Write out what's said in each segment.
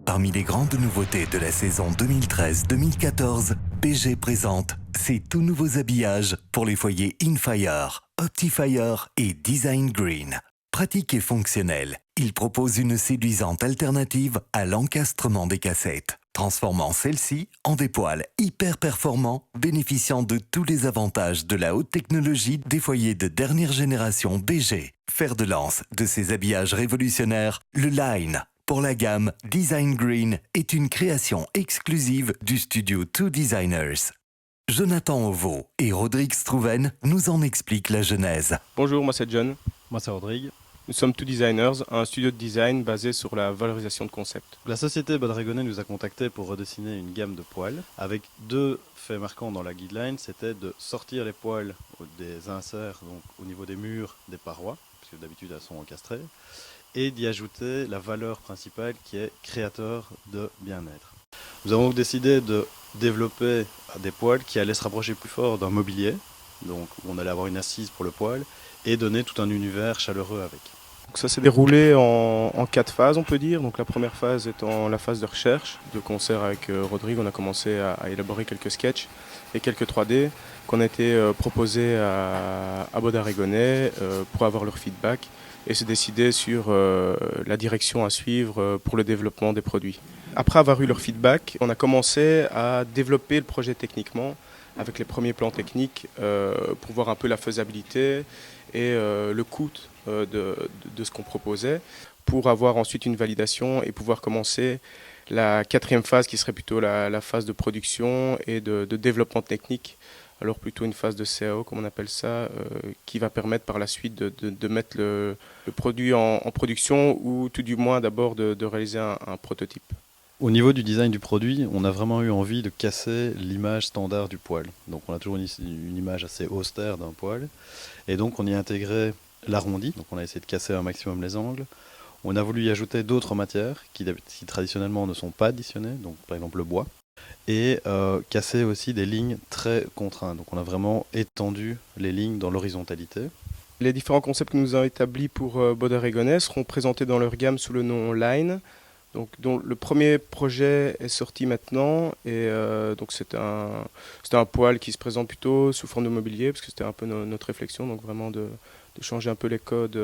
Parmi les grandes nouveautés de la saison 2013-2014, BG présente ses tout nouveaux habillages pour les foyers InFire, OptiFire et Design Green. Pratique et fonctionnel, il propose une séduisante alternative à l'encastrement des cassettes, transformant celles-ci en des poêles hyper performants, bénéficiant de tous les avantages de la haute technologie des foyers de dernière génération BG. Fer de lance de ces habillages révolutionnaires, le Line pour la gamme Design Green est une création exclusive du studio Two Designers. Jonathan Ovo et Rodrigue Struven nous en expliquent la genèse. Bonjour, moi c'est John. Moi c'est Rodrigue. Nous sommes Two Designers, un studio de design basé sur la valorisation de concepts. La société Bodragonet nous a contactés pour redessiner une gamme de poêles avec deux faits marquants dans la guideline. C'était de sortir les poêles des inserts, donc au niveau des murs, des parois, puisque d'habitude elles sont encastrées, et d'y ajouter la valeur principale qui est créateur de bien-être. Nous avons donc décidé de développer des poêles qui allaient se rapprocher plus fort d'un mobilier, donc où on allait avoir une assise pour le poêle, et donner tout un univers chaleureux avec. Donc ça s'est déroulé en 4 phases, on peut dire. Donc la première phase étant la phase de recherche. De concert avec Rodrigue, on a commencé à élaborer quelques sketchs et quelques 3D qu'on a été proposés à Bodragonet pour avoir leur feedback et se décider sur la direction à suivre pour le développement des produits. Après avoir eu leur feedback, on a commencé à développer le projet techniquement avec les premiers plans techniques pour voir un peu la faisabilité et le coût de ce qu'on proposait pour avoir ensuite une validation et pouvoir commencer la 4e phase qui serait plutôt la phase de production et de développement technique, alors plutôt une phase de CAO comme on appelle ça, qui va permettre par la suite de mettre le produit en production ou tout du moins d'abord de réaliser un prototype. Au niveau du design du produit, on a vraiment eu envie de casser l'image standard du poêle. Donc on a toujours une image assez austère d'un poêle. Et donc on y a intégré l'arrondi, donc on a essayé de casser un maximum les angles. On a voulu y ajouter d'autres matières qui traditionnellement ne sont pas additionnées, donc par exemple le bois. Et casser aussi des lignes très contraintes. Donc on a vraiment étendu les lignes dans l'horizontalité. Les différents concepts que nous avons établis pour Bodragonet seront présentés dans leur gamme sous le nom Line. Donc, dont le premier projet est sorti maintenant et donc c'est un poêle qui se présente plutôt sous forme de mobilier parce que c'était un peu notre réflexion, donc vraiment de changer un peu les codes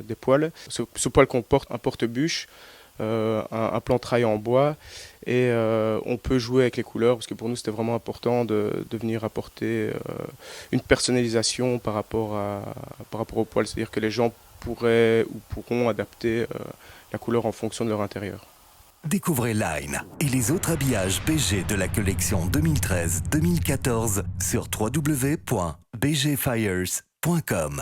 des poêles. Ce poêle comporte un porte-bûche, un plantrail en bois et on peut jouer avec les couleurs parce que pour nous c'était vraiment important de venir apporter une personnalisation par rapport au poêle, c'est-à-dire que les gens pourraient ou pourront adapter la couleur en fonction de leur intérieur. Découvrez Line et les autres habillages BG de la collection 2013-2014 sur www.bgfires.com.